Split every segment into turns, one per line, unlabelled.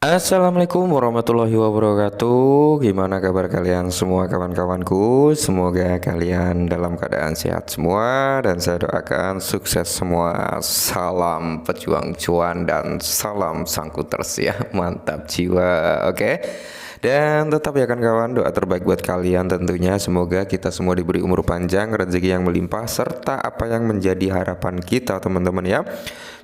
Assalamualaikum warahmatullahi wabarakatuh. Gimana kabar kalian semua kawan-kawanku? Semoga kalian dalam keadaan sehat semua dan saya doakan sukses semua. Salam pejuang cuan dan salam sangkuters ya. Mantap jiwa. Oke. Dan tetap ya kawan-kawan, doa terbaik buat kalian tentunya. Semoga kita semua diberi umur panjang, rezeki yang melimpah, serta apa yang menjadi harapan kita teman-teman ya.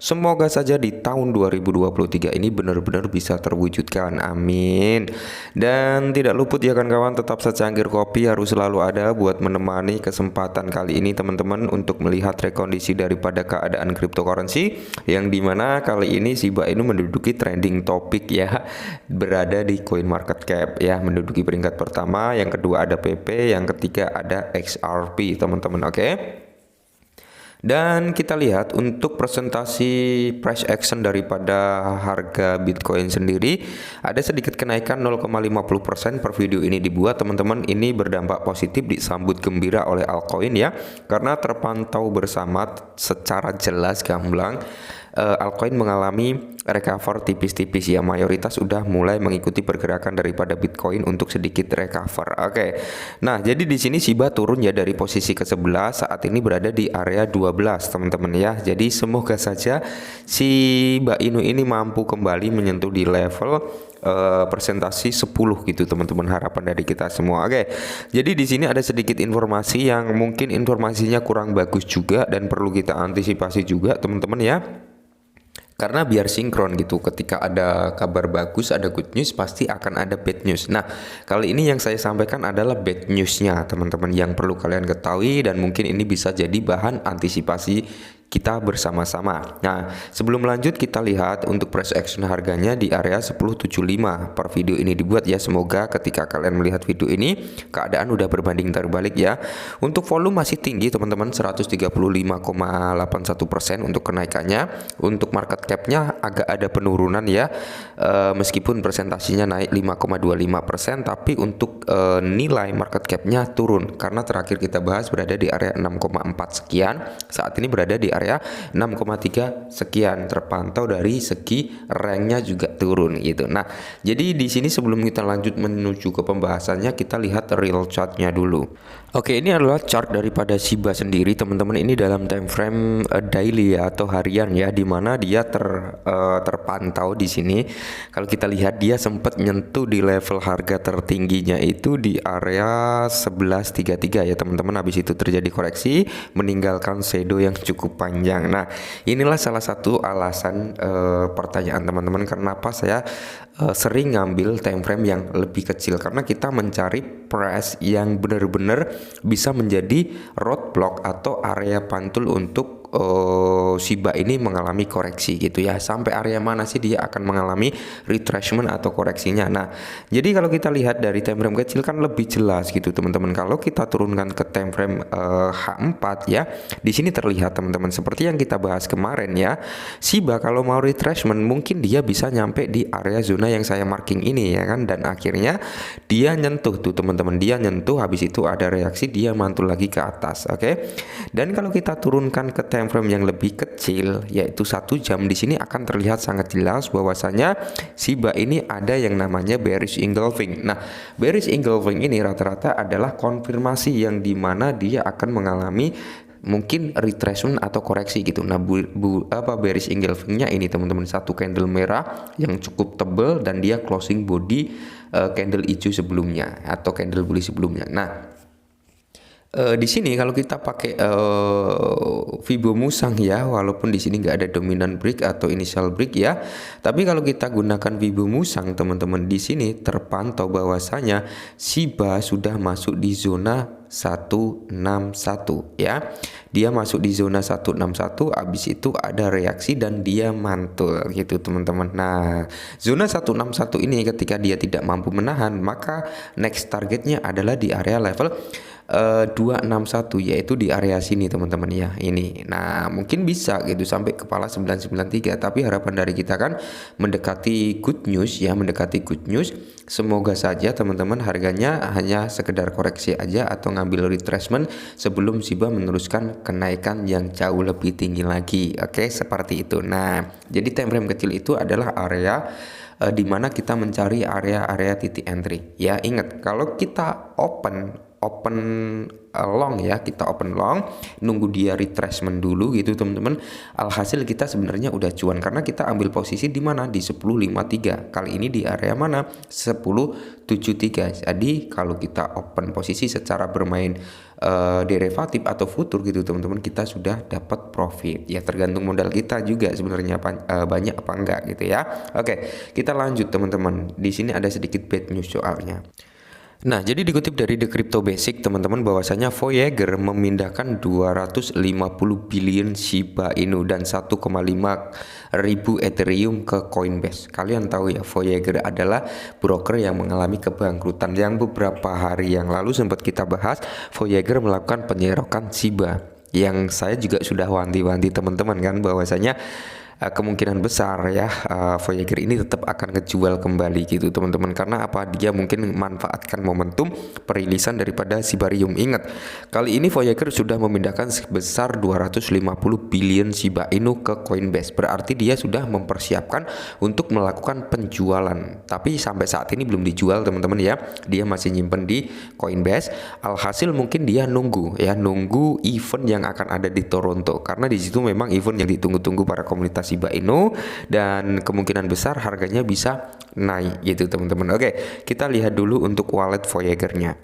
Semoga saja di tahun 2023 ini benar-benar bisa terwujudkan, amin. Dan tidak luput ya kawan-kawan, tetap secangkir kopi harus selalu ada buat menemani kesempatan kali ini teman-teman untuk melihat rekondisi daripada keadaan cryptocurrency, yang dimana kali ini Shiba Inu menduduki trending topik ya, berada di coin market cap ya, menduduki peringkat pertama, yang kedua ada PP, yang ketiga ada XRP teman-teman. Oke. Dan kita lihat untuk presentasi price action daripada harga Bitcoin sendiri ada sedikit kenaikan 0,50% per video ini dibuat teman-teman. Ini berdampak positif, disambut gembira oleh altcoin ya, karena terpantau bersama secara jelas gamblang altcoin mengalami recover tipis-tipis ya, mayoritas udah mulai mengikuti pergerakan daripada Bitcoin untuk sedikit recover. Oke. Nah, jadi di sini Shiba turun ya dari posisi ke-11, saat ini berada di area 12 teman-teman ya. Jadi semoga saja Shiba Inu ini mampu kembali menyentuh di level presentasi 10 gitu teman-teman, harapan dari kita semua. Oke. Jadi di sini ada sedikit informasi yang mungkin informasinya kurang bagus juga dan perlu kita antisipasi juga teman-teman ya. Karena biar sinkron gitu, ketika ada kabar bagus, ada good news, pasti akan ada bad news. Nah, kali ini yang saya sampaikan adalah bad newsnya teman-teman, yang perlu kalian ketahui, dan mungkin ini bisa jadi bahan antisipasi kita bersama-sama. Nah, sebelum lanjut kita lihat untuk price action harganya di area 10.75 per video ini dibuat ya. Semoga ketika kalian melihat video ini keadaan udah berbanding terbalik ya. Untuk volume masih tinggi teman-teman, 135,81% untuk kenaikannya. Untuk market capnya agak ada penurunan ya, meskipun presentasinya naik 5,25%, tapi untuk nilai market capnya turun karena terakhir kita bahas berada di area 6,4 sekian, saat ini berada di area 6,3 sekian, terpantau dari segi ranknya juga turun gitu. Nah, jadi di sini sebelum kita lanjut menuju ke pembahasannya, kita lihat real chartnya dulu. Oke, ini adalah chart daripada Shiba sendiri teman-teman. Ini dalam time frame daily ya, atau harian ya, dimana dia terpantau di sini. Kalau kita lihat dia sempat nyentuh di level harga tertingginya itu di area 11.33 ya teman-teman. Habis itu terjadi koreksi, meninggalkan shadow yang cukup panjang. Nah, inilah salah satu alasan pertanyaan teman-teman kenapa saya sering ngambil time frame yang lebih kecil, karena kita mencari price yang benar-benar bisa menjadi roadblock atau area pantul untuk Shiba ini mengalami koreksi gitu ya. Sampai area mana sih dia akan mengalami retracement atau koreksinya. Nah, jadi kalau kita lihat dari time frame kecil kan lebih jelas gitu teman-teman. Kalau kita turunkan ke time frame H4 ya, di sini terlihat teman-teman seperti yang kita bahas kemarin ya. Shiba kalau mau retracement mungkin dia bisa nyampe di area zona yang saya marking ini ya kan, dan akhirnya dia nyentuh tuh teman-teman, dia nyentuh, habis itu ada reaksi, dia mantul lagi ke atas. Oke. Dan kalau kita turunkan ke time frame yang lebih kecil yaitu 1 jam, di sini akan terlihat sangat jelas bahwasanya Shiba ini ada yang namanya bearish engulfing. Nah, bearish engulfing ini rata-rata adalah konfirmasi yang dimana dia akan mengalami mungkin retracement atau koreksi gitu. Nah, bearish engulfingnya ini teman-teman, satu candle merah yang cukup tebal dan dia closing body candle hijau sebelumnya atau candle bullish sebelumnya. Nah, di sini kalau kita pakai Fibo Musang ya, walaupun di sini nggak ada dominant break atau initial break ya, tapi kalau kita gunakan Fibo Musang teman-teman, di sini terpantau bahwasanya Shiba sudah masuk di zona 161 ya. Dia masuk di zona 161, habis itu ada reaksi dan dia mantul gitu teman-teman. Nah, zona 161 ini ketika dia tidak mampu menahan, maka next targetnya adalah di area level 261, yaitu di area sini teman-teman ya, ini. Nah mungkin bisa gitu sampai kepala 993, tapi harapan dari kita kan mendekati good news ya, mendekati good news. Semoga saja teman-teman harganya hanya sekedar koreksi aja atau ngambil retracement sebelum Shiba meneruskan kenaikan yang jauh lebih tinggi lagi. Oke, seperti itu. Nah jadi time frame kecil itu adalah area di mana kita mencari area-area titik entry ya. Ingat, kalau kita open long ya, kita open long, nunggu dia retracement dulu gitu teman-teman, alhasil kita sebenarnya udah cuan karena kita ambil posisi di mana, di 10.53. Kali ini di area mana, 10.73. Jadi kalau kita open posisi secara bermain derivatif atau futur gitu teman-teman, kita sudah dapat profit ya. Tergantung modal kita juga sebenarnya banyak apa enggak gitu ya. Oke, kita lanjut teman-teman. Di sini ada sedikit bad news soalnya. Nah, jadi dikutip dari The Crypto Basic teman-teman, bahwasanya Voyager memindahkan 250 billion Shiba Inu dan 1,5 ribu Ethereum ke Coinbase. Kalian tahu ya, Voyager adalah broker yang mengalami kebangkrutan. Yang beberapa hari yang lalu sempat kita bahas, Voyager melakukan penyerokan Shiba. Yang saya juga sudah wanti-wanti teman-teman kan, bahwasanya kemungkinan besar ya Voyager ini tetap akan ngejual kembali gitu teman-teman. Karena apa? Dia mungkin memanfaatkan momentum perilisan daripada Shibarium. Ingat, kali ini Voyager sudah memindahkan sebesar 250 billion Shiba Inu ke Coinbase. Berarti dia sudah mempersiapkan untuk melakukan penjualan. Tapi sampai saat ini belum dijual teman-teman ya. Dia masih nyimpen di Coinbase. Alhasil mungkin dia nunggu event yang akan ada di Toronto. Karena di situ memang event yang ditunggu-tunggu para komunitas Shiba Inu, dan kemungkinan besar harganya bisa naik gitu teman-teman. Oke, kita lihat dulu untuk wallet Voyager-nya.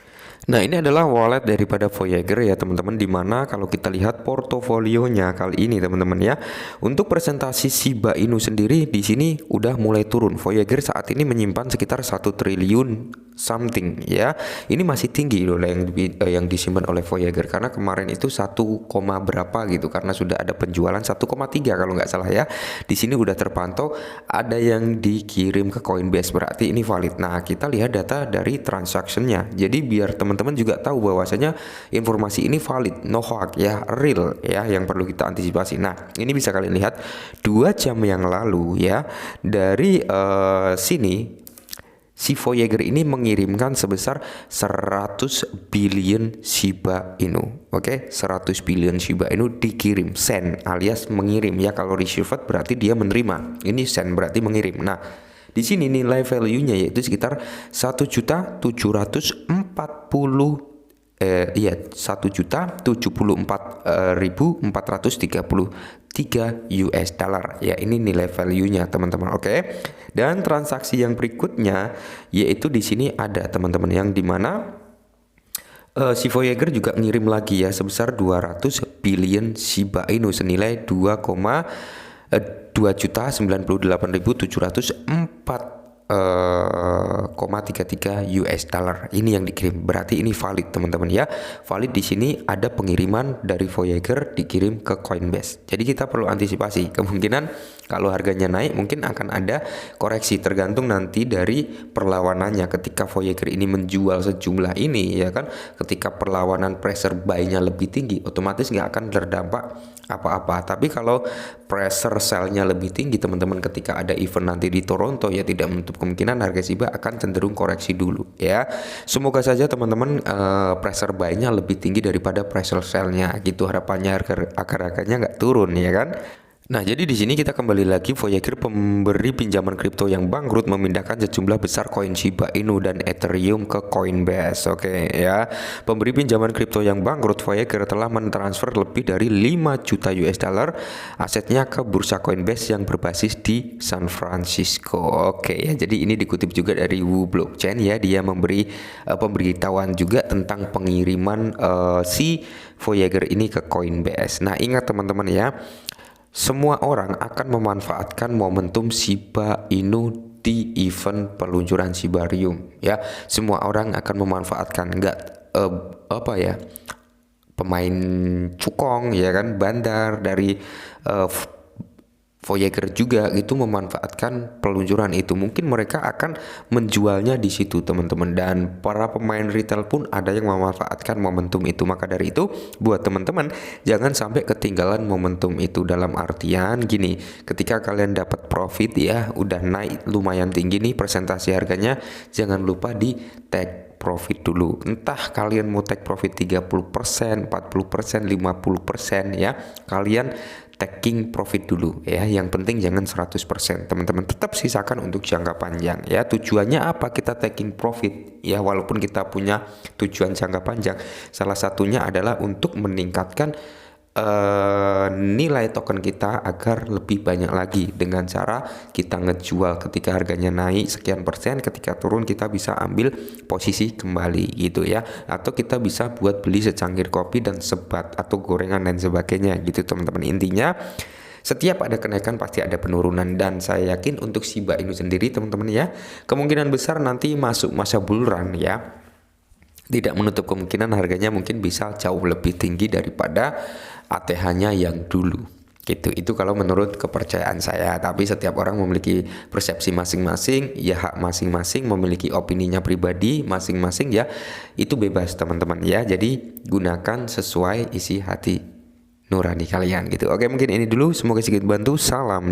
Nah, ini adalah wallet daripada Voyager ya teman-teman, dimana kalau kita lihat portofolionya kali ini teman-teman ya, untuk presentasi Shiba Inu sendiri di sini udah mulai turun. Voyager saat ini menyimpan sekitar 1 triliun something ya. Ini masih tinggi loh yang disimpan oleh Voyager, karena kemarin itu 1, berapa gitu, karena sudah ada penjualan 1,3 kalau nggak salah ya. Di sini udah terpantau ada yang dikirim ke Coinbase, berarti ini valid. Nah, kita lihat data dari transactionnya. Jadi biar teman-teman juga tahu bahwasanya informasi ini valid, no hoax ya, real ya, yang perlu kita antisipasi. Nah, ini bisa kalian lihat 2 jam yang lalu ya, dari sini si Voyager ini mengirimkan sebesar 100 billion Shiba Inu. Oke, 100 billion Shiba Inu dikirim, send alias mengirim ya. Kalau received berarti dia menerima, ini send berarti mengirim. Nah, di sini nilai value-nya yaitu sekitar 1.074.433 US dollar ya, ini nilai value-nya teman-teman. Oke. Dan transaksi yang berikutnya yaitu di sini ada teman-teman, yang dimana si Voyager juga ngirim lagi ya sebesar 200 billion Shiba Inu senilai 2,298.704,33 US dollar. Ini yang dikirim, berarti ini valid teman-teman ya. Valid di sini ada pengiriman dari Voyager dikirim ke Coinbase. Jadi kita perlu antisipasi kemungkinan kalau harganya naik mungkin akan ada koreksi, tergantung nanti dari perlawanannya. Ketika Voyager ini menjual sejumlah ini ya kan, ketika perlawanan pressure buy-nya lebih tinggi, otomatis nggak akan terdampak apa-apa. Tapi kalau pressure sell-nya lebih tinggi teman-teman, ketika ada event nanti di Toronto ya, tidak menutup kemungkinan harga Shiba akan cenderung koreksi dulu ya. Semoga saja teman-teman pressure buy-nya lebih tinggi daripada pressure sell-nya gitu, harapannya agar harganya nggak turun ya kan. Nah, jadi di sini kita kembali lagi, Voyager pemberi pinjaman kripto yang bangkrut memindahkan sejumlah besar koin Shiba Inu dan Ethereum ke Coinbase. Oke ya. Pemberi pinjaman kripto yang bangkrut, Voyager telah mentransfer lebih dari 5 juta US dollar asetnya ke bursa Coinbase yang berbasis di San Francisco. Oke ya. Jadi ini dikutip juga dari Wu Blockchain ya, dia memberi pemberitahuan juga tentang pengiriman si Voyager ini ke Coinbase. Nah, ingat teman-teman ya, semua orang akan memanfaatkan momentum Shiba Inu di event peluncuran Shibarium ya. Semua orang akan memanfaatkan, nggak pemain cukong ya kan, bandar dari Voyager juga gitu memanfaatkan peluncuran itu. Mungkin mereka akan menjualnya di situ teman-teman, dan para pemain retail pun ada yang memanfaatkan momentum itu. Maka dari itu buat teman-teman jangan sampai ketinggalan momentum itu, dalam artian gini, ketika kalian dapat profit ya, udah naik lumayan tinggi nih presentasi harganya, jangan lupa di tag profit dulu. Entah kalian mau take profit 30%, 40%, 50% ya. Kalian taking profit dulu ya. Yang penting jangan 100%. Teman-teman tetap sisakan untuk jangka panjang ya. Tujuannya apa kita taking profit ya, walaupun kita punya tujuan jangka panjang. Salah satunya adalah untuk meningkatkan nilai token kita agar lebih banyak lagi, dengan cara kita ngejual ketika harganya naik sekian persen, ketika turun kita bisa ambil posisi kembali gitu ya, atau kita bisa buat beli secangkir kopi dan sebat atau gorengan dan sebagainya gitu teman-teman. Intinya setiap ada kenaikan pasti ada penurunan, dan saya yakin untuk Shiba Inu sendiri teman-teman ya, kemungkinan besar nanti masuk masa bull run ya. Tidak menutup kemungkinan harganya mungkin bisa jauh lebih tinggi daripada ATH-nya yang dulu gitu. Itu kalau menurut kepercayaan saya, tapi setiap orang memiliki persepsi masing-masing ya, hak masing-masing, memiliki opininya pribadi masing-masing ya, itu bebas teman-teman ya. Jadi gunakan sesuai isi hati nurani kalian gitu. Oke, mungkin ini dulu, semoga sedikit bantu. Salam